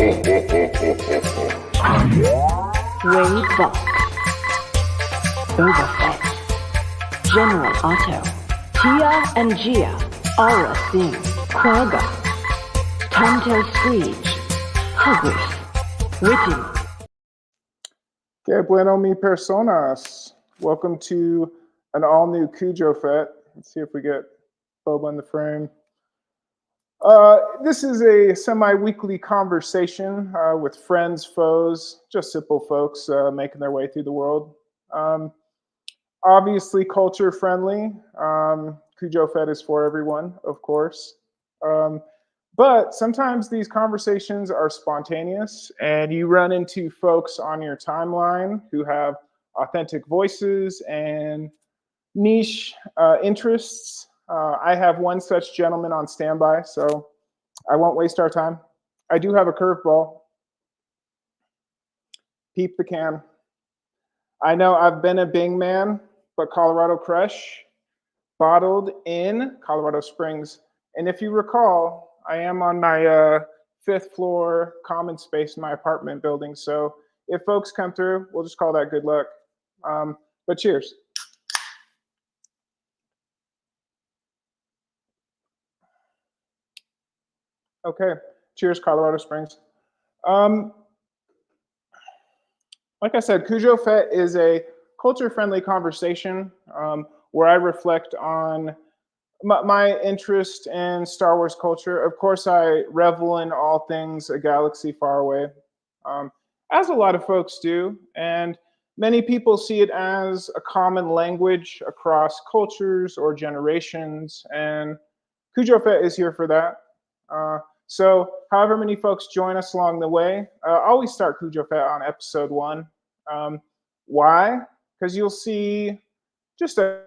Wade Buck, Boba Fett, General Otto, Tia and Gia, Aura Singh, Quagga, Tonto Screech, Huggles, Witty. Que bueno mi personas. Welcome to an all-new CUjO Fett. Let's see if we get Boba in the frame. This is a semi-weekly conversation with friends, foes, just simple folks making their way through the world. Obviously culture friendly. CUjO Fett is for everyone, of course. But sometimes these conversations are spontaneous and you run into folks on your timeline who have authentic voices and niche interests. I have one such gentleman on standby, so I won't waste our time. I do have a curveball. Peep the can. I know I've been a Bing man, but Colorado Crush, bottled in Colorado Springs. And if you recall, I am on my 5th floor common space in my apartment building. So if folks come through, we'll just call that good luck. But cheers. Okay, cheers, Colorado Springs. Like I said, CUjO Fett is a culture-friendly conversation where I reflect on my interest in Star Wars culture. Of course, I revel in all things a galaxy far away, as a lot of folks do. And many people see it as a common language across cultures or generations. And CUjO Fett is here for that. So however many folks join us along the way, always start CUjO Fett on episode 1. Why? Because you'll see just a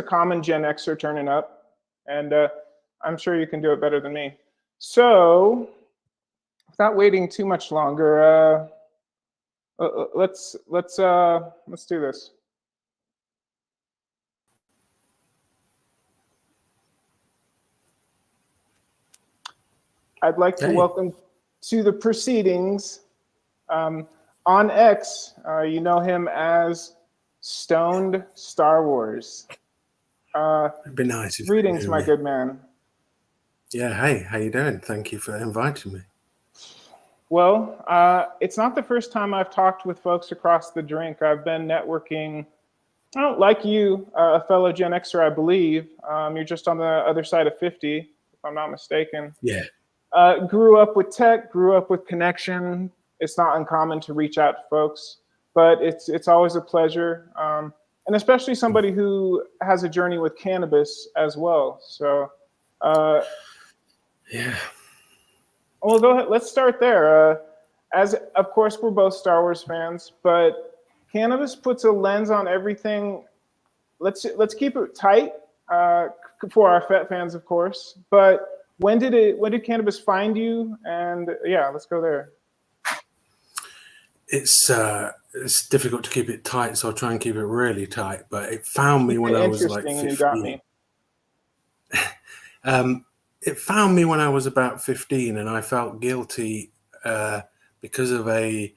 common Gen Xer turning up, and I'm sure you can do it better than me. So without waiting too much longer, let's do this. I'd like to welcome to the proceedings on X. You know him as Stoned Star Wars. It'd be nice. Greetings, my good man. Yeah, hey, how you doing? Thank you for inviting me. Well, it's not the first time I've talked with folks across the drink. I've been networking, like you, a fellow Gen Xer, I believe. You're just on the other side of 50, if I'm not mistaken. Yeah. Grew up with tech, grew up with connection. It's not uncommon to reach out to folks, but it's always a pleasure. And especially somebody who has a journey with cannabis as well. So, yeah. Well, go ahead. Let's start there. As of course, we're both Star Wars fans, but cannabis puts a lens on everything. Let's keep it tight for our Fett fans, of course. But when did cannabis find you? And yeah, let's go there. It's difficult to keep it tight, so I'll try and keep it really tight. But it found me when I was like 15. And you got me. It found me when I was about 15, and I felt guilty because of a,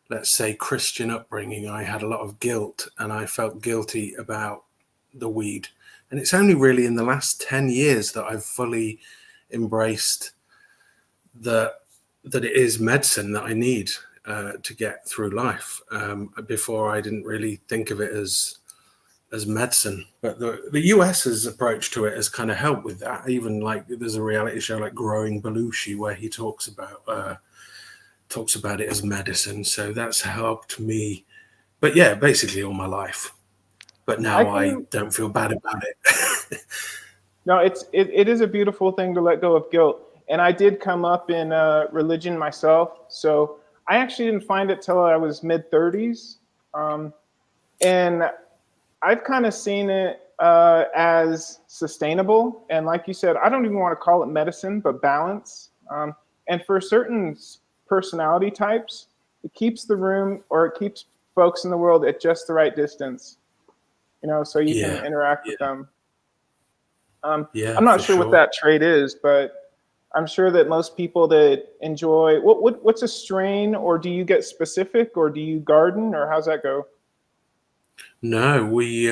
let's say, Christian upbringing. I had a lot of guilt, and I felt guilty about the weed. And it's only really in the last 10 years that I've fully embraced that it is medicine that I need to get through life. Before, I didn't really think of it as medicine, but the US's approach to it has kind of helped with that. Even like there's a reality show like Growing Belushi where he talks about it as medicine. So that's helped me. But yeah, basically all my life. But now I don't feel bad about it. No, it is a beautiful thing to let go of guilt. And I did come up in religion myself, so I actually didn't find it till I was mid-30s. And I've kind of seen it as sustainable. And like you said, I don't even want to call it medicine, but balance. And for certain personality types, it keeps the room, or it keeps folks in the world at just the right distance, so you can interact with them. I'm not sure what that trait is, but I'm sure that most people that enjoy what's a strain, or do you get specific, or do you garden, or how's that go? No, we.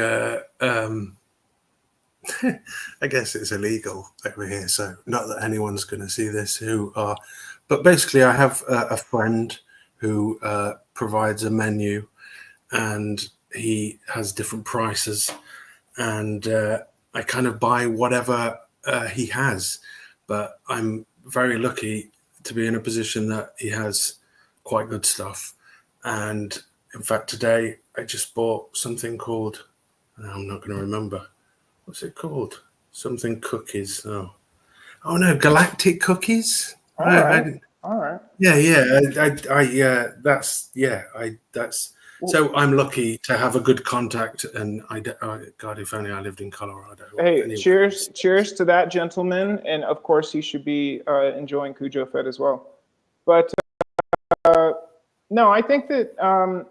I guess it's illegal over here, so not that anyone's going to see this. But basically, I have a friend who provides a menu, and he has different prices, and I kind of buy whatever he has. But I'm very lucky to be in a position that he has quite good stuff. And in fact, today I just bought something called, I'm not going to remember. What's it called? Something cookies. Oh no, galactic cookies. All right, all right. That's. Well, So I'm lucky to have a good contact, and God, if only I lived in Colorado. hey, cheers to that, gentleman, and of course he should be enjoying CUjO Fett as well. But no, I think that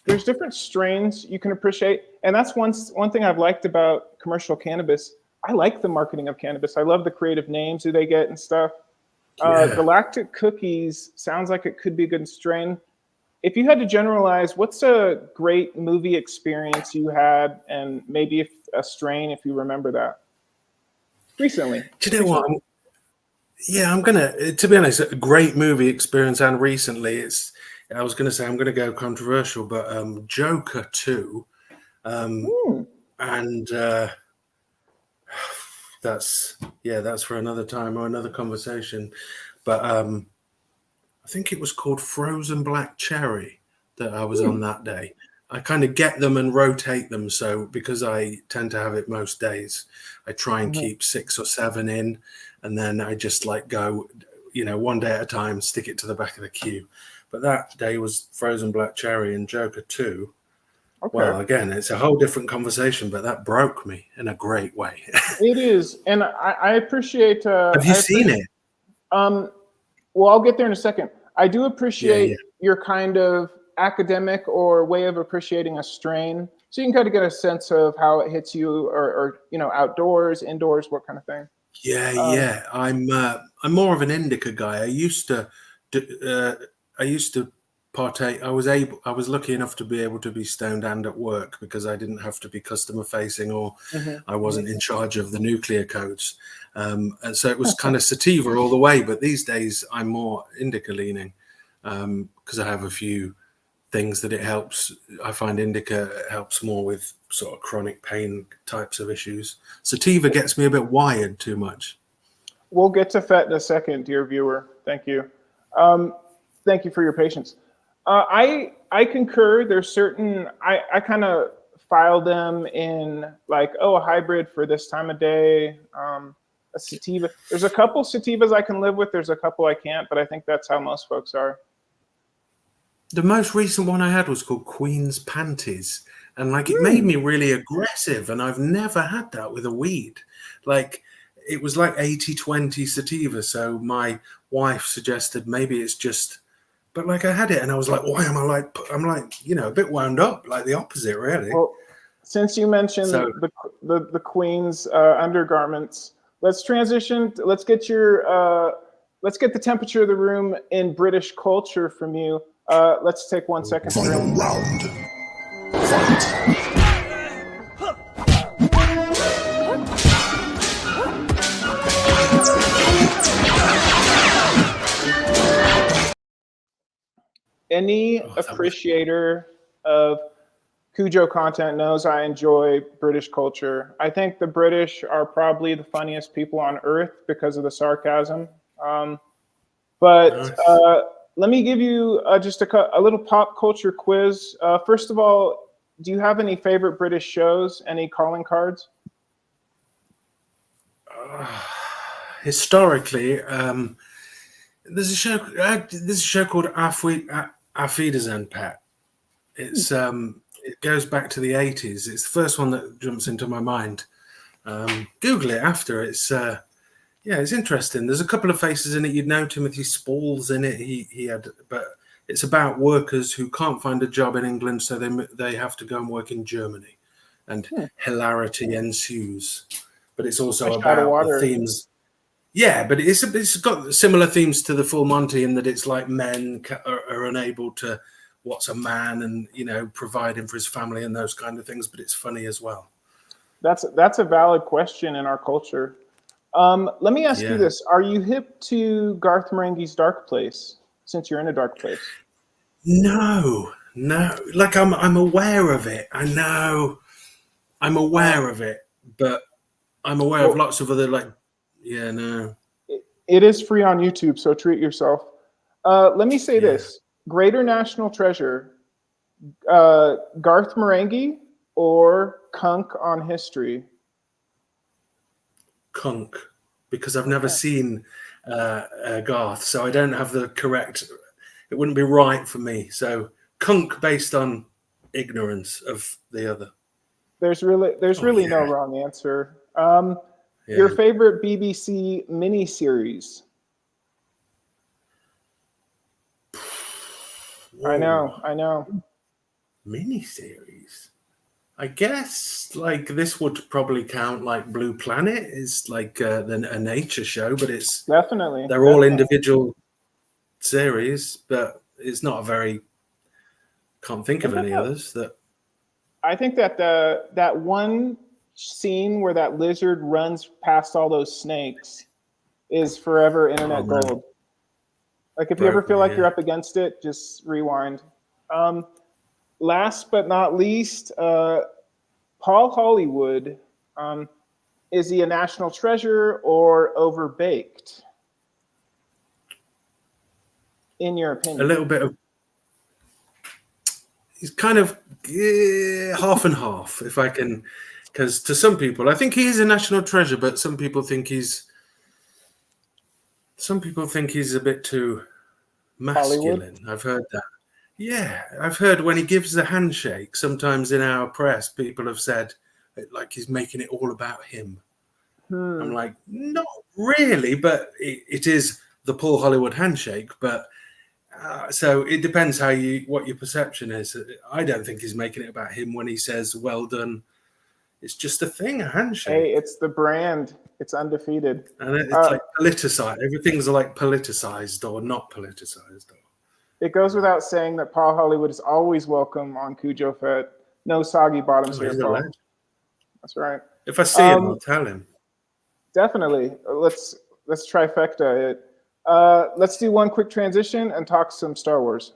there's different strains you can appreciate, and that's one thing I've liked about commercial cannabis. I like the marketing of cannabis. I love the creative names who they get and stuff. Galactic Cookies sounds like it could be a good strain. If you had to generalize, what's a great movie experience you had, and maybe if a strain, if you remember that recently? Do you know what? I'm gonna. To be honest, a great movie experience, and recently, I was gonna say I'm gonna go controversial, but Joker 2, and that's for another time or another conversation. But I think it was called Frozen Black Cherry that I was on that day. I kind of get them and rotate them. So because I tend to have it most days, I try and keep 6 or 7 in, and then I just like go, one day at a time, stick it to the back of the queue. But that day was Frozen Black Cherry and Joker 2. Okay. Well, again, it's a whole different conversation, but that broke me in a great way. It is. And I appreciate... have you seen it? Well, I'll get there in a second. I do appreciate your kind of academic or way of appreciating a strain, so you can kind of get a sense of how it hits you, or outdoors, indoors, what kind of thing. I'm more of an indica guy. I used to partake. I was lucky enough to be able to be stoned and at work because I didn't have to be customer facing, or I wasn't in charge of the nuclear codes. And so it was kind of sativa all the way. But these days I'm more indica leaning because I have a few things that it helps. I find indica helps more with sort of chronic pain types of issues. Sativa gets me a bit wired too much. We'll get to Fett in a second, dear viewer. Thank you. Thank you for your patience. I concur. There's certain, I kind of file them in like, a hybrid for this time of day, a sativa. There's a couple sativas I can live with. There's a couple I can't, but I think that's how most folks are. The most recent one I had was called Queen's Panties, and like it made me really aggressive, and I've never had that with a weed. Like it was like 80-20 sativa, so my wife suggested maybe it's just, but like I had it and I was like, why am I like, I'm like, a bit wound up, like the opposite really. Well, since you mentioned the Queen's undergarments, let's transition. Let's get the temperature of the room in British culture from you. Let's take 1 second. Final round. Fight. Any appreciator of CUjO content knows I enjoy British culture. I think the British are probably the funniest people on earth because of the sarcasm. Let me give you just a little pop culture quiz. First of all, do you have any favorite British shows? Any calling cards? Historically, there's a show called Afidazan Pet. It's it goes back to the 80s. It's the first one that jumps into my mind. Google it after. It's interesting. There's a couple of faces in it. You'd know Timothy Spall's in it. He had, but it's about workers who can't find a job in England, so they have to go and work in Germany, and hilarity ensues. But it's also about the themes. Yeah, but it's got similar themes to the Full Monty in that it's like men are unable to what's a man and, you know, providing for his family and those kind of things, but it's funny as well. That's a valid question in our culture. Let me ask you Yeah. this. Are you hip to Garth Marenghi's Dark Place, since you're in a dark place? No. Like I'm aware of it. I know I'm aware of it, but I'm aware of Well, lots of other no. it is free on YouTube, so treat yourself. Let me say Yeah. this. Greater National Treasure, Garth Marenghi or Kunk on History? Kunk, because I've never seen Garth, so I don't have the correct. It wouldn't be right for me. So Kunk, based on ignorance of the other. There's really no Yeah, wrong answer. yeah. Your favorite BBC miniseries? I Whoa, know. miniseries. I guess like this would probably count. Like Blue Planet is like a nature show, but Definitely. they're all individual series, but it's not a very. Can't think of And any others that. I think that that one scene where that lizard runs past all those snakes is forever Oh internet man, gold. Like if you ever broke feel me. like you're Yeah. up against it, just rewind. Um, Last but not least, Paul Hollywood. Is he a national treasure or overbaked, in your A opinion? little bit of. He's kind of half and half, if I can, because to some people, I think he is a national treasure, but some people think he's a bit too Hollywood? masculine. I've heard that. Yeah, I've heard when he gives the handshake, sometimes in our press, people have said like he's making it all about him. I'm Hmm. like, not really, but it is the Paul Hollywood handshake. But so it depends what your perception is. I don't think he's making it about him when he says "well done." It's just a thing, a Hey, handshake, it's the brand. It's undefeated. and it's Uh, like politicized. Everything's like politicized or not politicized. it goes without saying that Paul Hollywood is always welcome on CUjO Fett. No soggy bottoms Oh, here, he's a Paul. legend. That's right. If I see him, I'll Um, tell him. Definitely. Let's trifecta it. Let's do one quick transition and talk some Star Wars.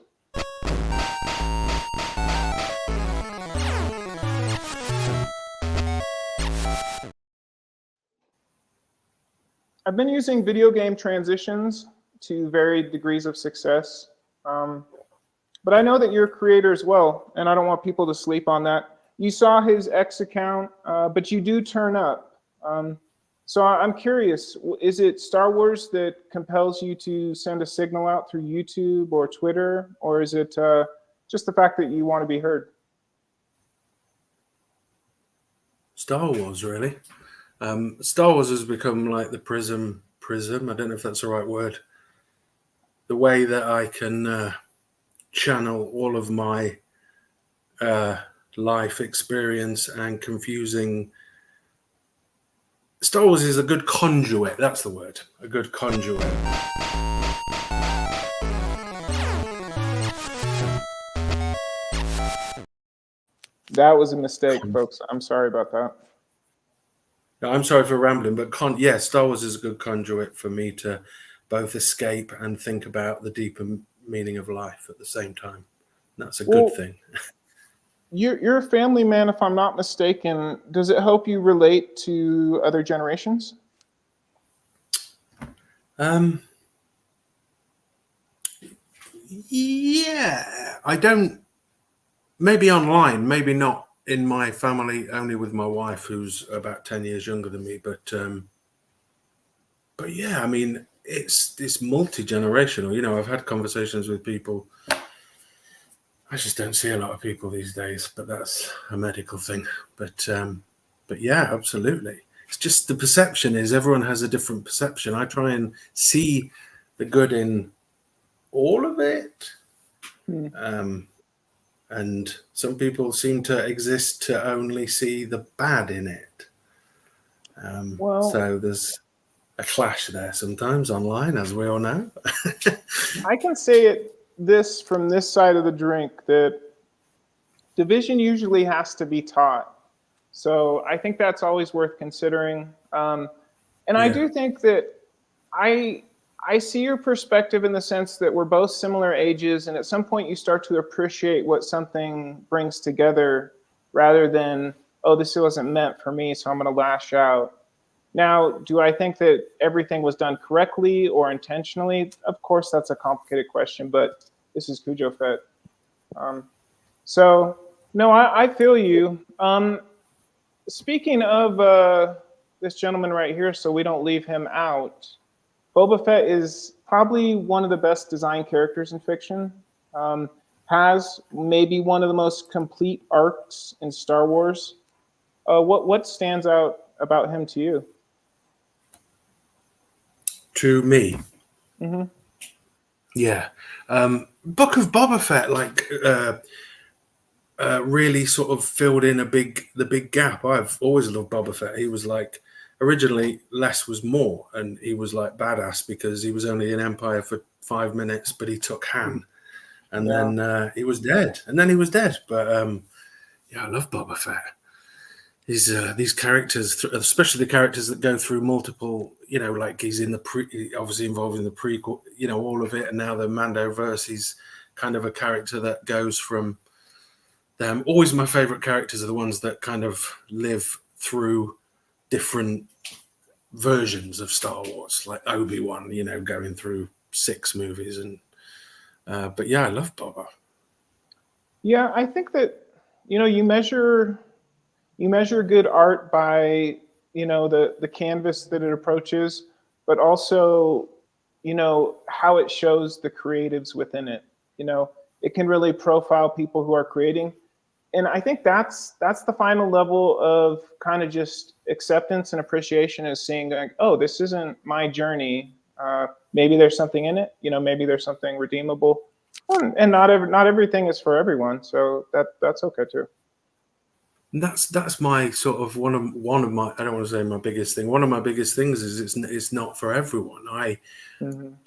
I've been using video game transitions to varied degrees of success. But I know that you're a creator as well, and I don't want people to sleep on that. You saw his X account, but you do turn up. So I'm curious, is it Star Wars that compels you to send a signal out through YouTube or Twitter, or is it just the fact that you want to be heard? Star Wars, really. Star Wars has become like the prism. I don't know if that's the right word. The way that I can channel all of my life experience and confusing. Star Wars is a good conduit. That's the word. A good conduit. That was a mistake, folks. I'm sorry about that. No, I'm sorry for rambling, but Star Wars is a good conduit for me to both escape and think about the deeper meaning of life at the same time. That's a good Well, thing. you're a family man, if I'm not mistaken. Does it help you relate to other generations? Yeah, I don't. Maybe online, maybe not in my family. Only with my wife, who's about 10 years younger than me. But yeah, I mean, it's multi-generational. You know, I've had conversations with people. I just don't see a lot of people these days, but that's a medical thing. But yeah, absolutely. It's just the perception is everyone has a different perception. I try and see the good in all of it. And some people seem to exist to only see the bad in it. Well, So there's a clash there sometimes online, as we all know. I can say it this from this side of the drink that division usually has to be taught. So I think that's always worth considering. And I Yeah. do think that I I see your perspective in the sense that we're both similar ages, and at some point you start to appreciate what something brings together rather than, oh, this wasn't meant for me, so I'm going to lash out. Now, do I think that everything was done correctly or intentionally? Of course, that's a complicated question, but this is CUjO Fett. So, no, I feel you. Speaking of this gentleman right here, so we don't leave him out, Boba Fett is probably one of the best designed characters in fiction. Has maybe one of the most complete arcs in Star Wars. What stands out about him to you? To me, Mm-hmm. yeah. Book of Boba Fett, like, really sort of filled in the big gap. I've always loved Boba Fett. He was like, originally less was more, and he was like badass because he was only in Empire for 5 minutes, but he took Han, and Yeah. then he was dead, and then he was dead. But yeah, I love Boba Fett. These characters, especially the characters that go through multiple, you know, like he's in the obviously involved in the prequel, you know, all of it, and now the Mandoverse. He's kind of a character that goes from them. Always my favorite characters are the ones that kind of live through different versions of Star Wars, like Obi-Wan, you know, going through 6 movies, and but yeah, I love Boba. Yeah, I think that you measure good art by the canvas that it approaches, but also how it shows the creatives within it. It can really profile people who are creating, and I think that's the final level of kind of just acceptance and appreciation, is seeing like, oh, this isn't my journey. Maybe there's something in it. Maybe there's something redeemable, and not everything is for everyone. So that's okay too. And that's my sort of one of my, I don't want to say my biggest thing. One of my biggest things is it's not for everyone.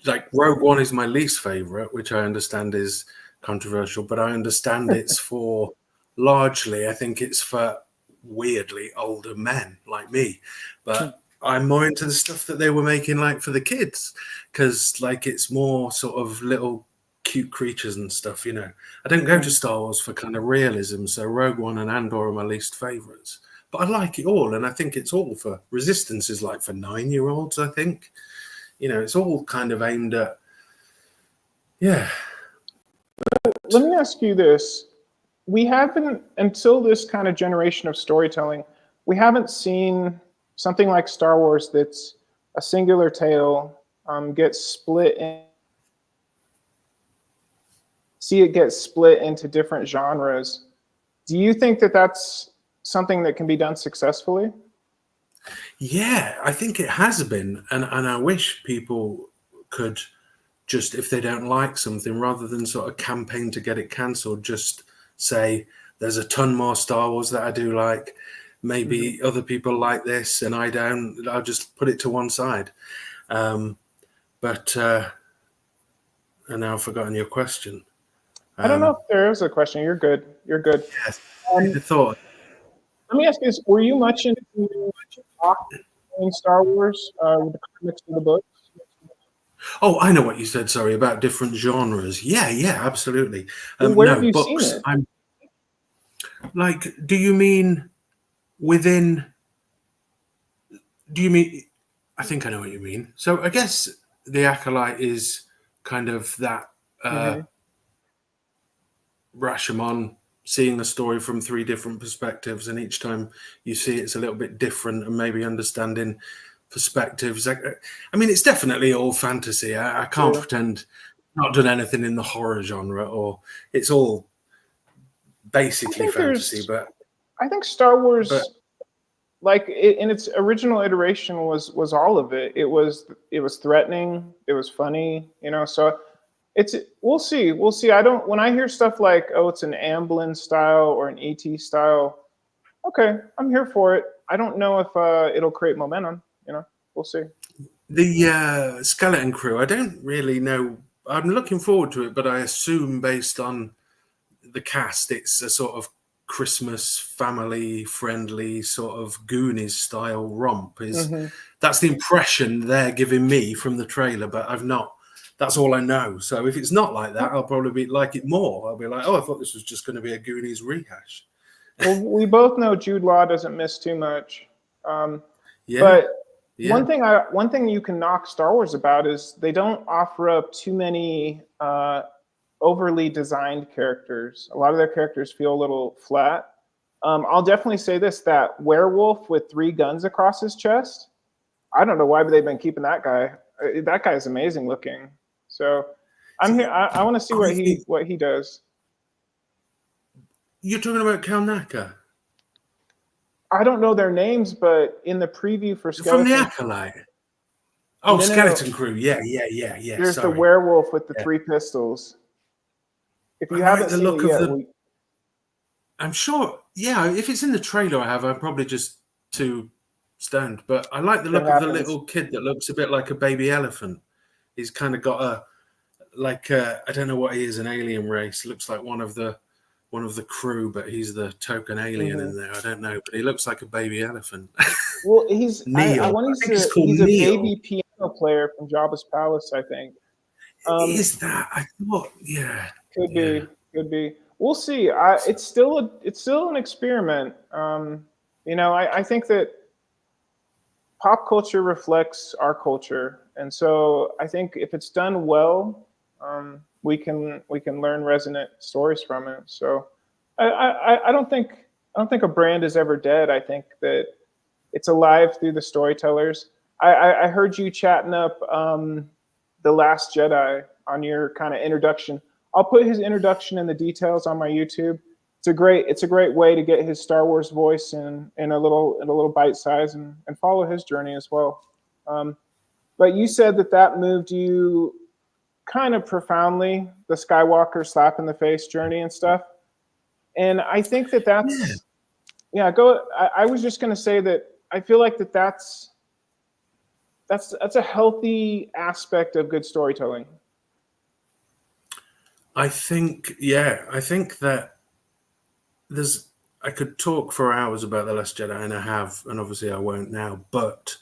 Like Rogue One is my least favorite, which I understand is controversial, but I understand it's for largely, I think it's for weirdly older men like me. But I'm more into the stuff that they were making like for the kids, because like it's more sort of little cute creatures and stuff, I don't go to Star Wars for kind of realism, so Rogue One and Andor are my least favorites, but I like it all, and I think it's all for Resistance is like for 9-year-olds. I think it's all kind of aimed at, yeah. Let me ask you this. We haven't, until this kind of generation of storytelling, we haven't seen something like Star Wars that's a singular tale get split in. See it get split into different genres. Do you think that that's something that can be done successfully? Yeah, I think it has been, and I wish people could just, if they don't like something, rather than sort of campaign to get it cancelled, just say there's a ton more Star Wars that I do like. Maybe other people like this and I don't. I'll just put it to one side. But and now I've forgotten your question. I don't know if there is a question. You're good. You're good. Yes, I thought. Let me ask you this: were you much into in Star Wars with the comics and the books? Oh, I know what you said. Sorry, about different genres. Yeah, absolutely. Where no have you books. seen it? I'm like. Do you mean within? Do you mean? I think I know what you mean. So I guess the Acolyte is kind of that. Rashomon, seeing the story from 3 different perspectives, and each time you see it's a little bit different, and maybe understanding perspectives. I mean, it's definitely all fantasy. I can't pretend not done anything in the horror genre, or it's all basically fantasy. But I think Star Wars, like in its original iteration, was all of it. It was threatening. It was funny. So. We'll see. When I hear stuff like, oh, it's an Amblin style or an ET style, okay, I'm here for it. I don't know if it'll create momentum. We'll see. The Skeleton Crew, I don't really know. I'm looking forward to it, but I assume based on the cast, it's a sort of Christmas family friendly sort of Goonies style romp. That's the impression they're giving me from the trailer, but I've not. That's all I know. So if it's not like that, I'll probably like it more. I'll be like, oh, I thought this was just going to be a Goonies rehash. Well, we both know Jude Law doesn't miss too much. Yeah. But Yeah. one thing you can knock Star Wars about is they don't offer up too many overly designed characters. A lot of their characters feel a little flat. I'll definitely say this: that werewolf with 3 guns across his chest. I don't know why they've been keeping that guy. That guy is amazing looking. So I'm here. I want to see what he does. You're talking about Kalnaka? I don't know their names, but in the preview for Skeleton, from the Acolyte. Oh, No. Skeleton Crew. Yeah. There's sorry. the werewolf with the 3 pistols. If you haven't seen it yet, I'm sure. Yeah, if it's in the trailer, I'm probably just too stoned. But I like the look of the little kid that looks a bit like a baby elephant. He's kind of got I don't know what he is, an alien race. Looks like one of the crew, but he's the token alien in there. I don't know, but he looks like a baby elephant. Well, he's Neil. I want he's a Neil. baby piano player from Jabba's palace, I think. Is that? I thought, yeah. Could be. We'll see. It's still an experiment. I think that pop culture reflects our culture, and so I think if it's done well, we can learn resonant stories from it. So I don't think a brand is ever dead. I think that it's alive through the storytellers. I heard you chatting up The Last Jedi on your kind of introduction. I'll put his introduction in the details on my YouTube. It's a great way to get his Star Wars voice in a little bite size and follow his journey as well. But you said that moved you kind of profoundly, the Skywalker slap in the face journey and stuff. And I think that's I was just going to say that I feel like that's a healthy aspect of good storytelling. I think that I could talk for hours about The Last Jedi, and I have, and obviously I won't now, but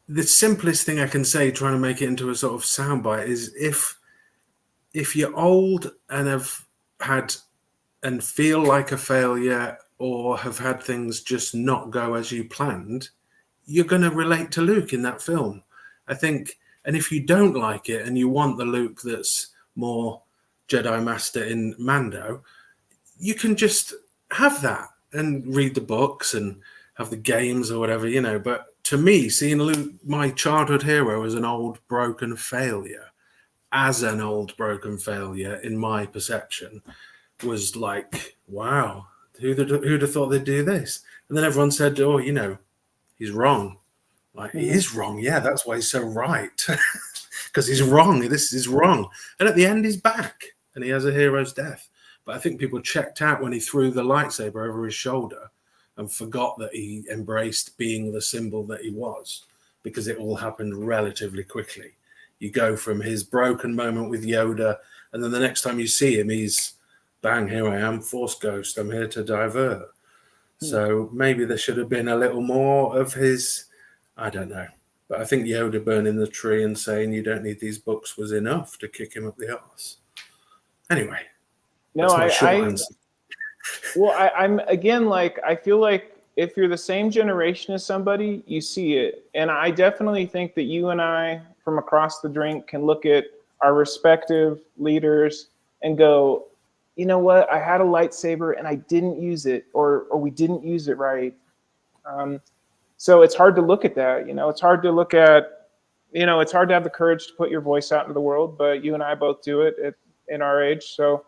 the simplest thing I can say, trying to make it into a sort of soundbite, is if you're old and have had and feel like a failure or have had things just not go as you planned, you're going to relate to Luke in that film, I think. And if you don't like it and you want the Luke that's more Jedi Master in Mando, you can just have that and read the books and have the games or whatever, But to me, seeing Luke, my childhood hero, as an old broken failure, in my perception, was like, wow, who'd have thought they'd do this? And then everyone said, oh, he's wrong. Like, he is wrong. Yeah, that's why he's so right. Because he's wrong. This is wrong. And at the end, he's back and he has a hero's death. But I think people checked out when he threw the lightsaber over his shoulder and forgot that he embraced being the symbol that he was, because it all happened relatively quickly. You go from his broken moment with Yoda, and then the next time you see him, he's, bang, here I am, Force Ghost, I'm here to divert. So maybe there should have been a little more of his, I don't know. But I think Yoda burning the tree and saying you don't need these books was enough to kick him up the arse. Anyway, no, I'm again, like, I feel like if you're the same generation as somebody, you see it. And I definitely think that you and I from across the drink can look at our respective leaders and go, you know what, I had a lightsaber and I didn't use it, or we didn't use it right. So it's hard to look at that, it's hard to look at, it's hard to have the courage to put your voice out into the world, but you and I both do it in our age. So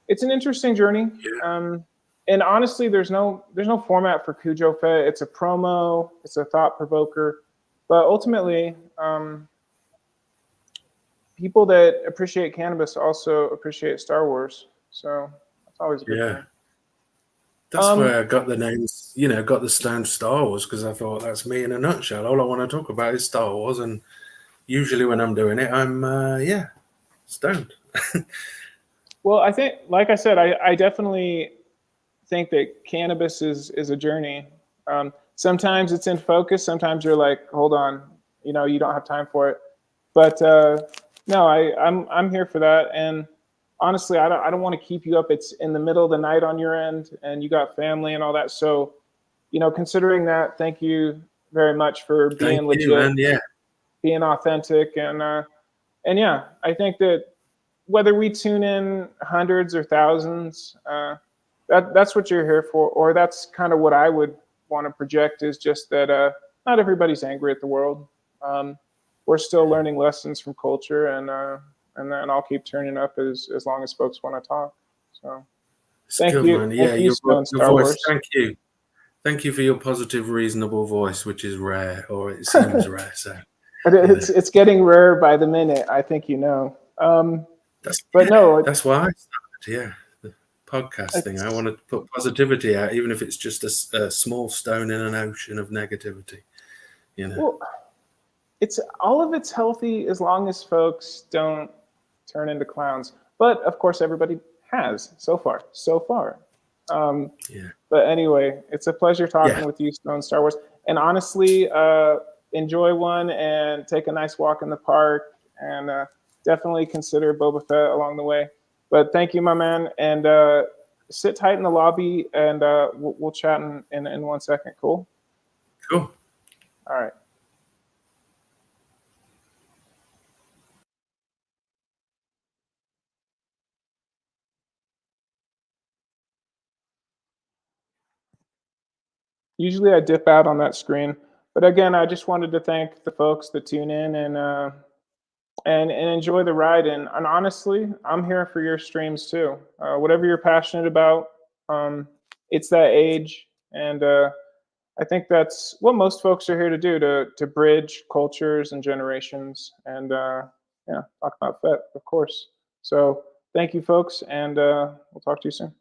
it's an interesting journey. And honestly, there's no format for CUjO Fett. It's a promo, it's a thought provoker, but ultimately, people that appreciate cannabis also appreciate Star Wars. So that's always a good thing. That's where I got the names, you know, got the Stone Star Wars, because I thought that's me in a nutshell. All I want to talk about is Star Wars, and usually when I'm doing it, I'm stoned. Well, I think, like I said, I definitely think that cannabis is a journey. Sometimes it's in focus. Sometimes you're like, hold on, you know, you don't have time for it. But no, I'm here for that. And honestly, I don't want to keep you up. It's in the middle of the night on your end, and you got family and all that. So, you know, considering that, thank you very much for Thank being you, legit, man. Yeah, being authentic, and yeah, I think that whether we tune in hundreds or thousands, that's what you're here for, or that's kind of what I would want to project, is just that not everybody's angry at the world. We're still learning lessons from culture, and then I'll keep turning up as long as folks want to talk. So it's good, man. Yeah, thank you, Stone your Star voice. Wars. Thank you for your positive, reasonable voice, which is rare, or it seems rare. So, But you know, it's getting rarer by the minute. I think you know. But no, that's why I started. Yeah, the podcast thing. I it's want to put positivity out, even if it's just a small stone in an ocean of negativity. You know. well, it's all of it's healthy as long as folks don't turn into clowns. But of course, everybody has so far. So far. Yeah. But anyway, it's a pleasure Yeah. talking with you, Stone Star Wars. And honestly, enjoy one and take a nice walk in the park, and definitely consider Boba Fett along the way. But thank you, my man. And sit tight in the lobby, and we'll chat in 1 second. Cool. Cool. All right. Usually I dip out on that screen. But again, I just wanted to thank the folks that tune in and enjoy the ride. And honestly, I'm here for your streams too. Whatever you're passionate about, it's that age, and I think that's what most folks are here to do, to bridge cultures and generations, and yeah, talk about Fett, of course. So thank you, folks, and we'll talk to you soon.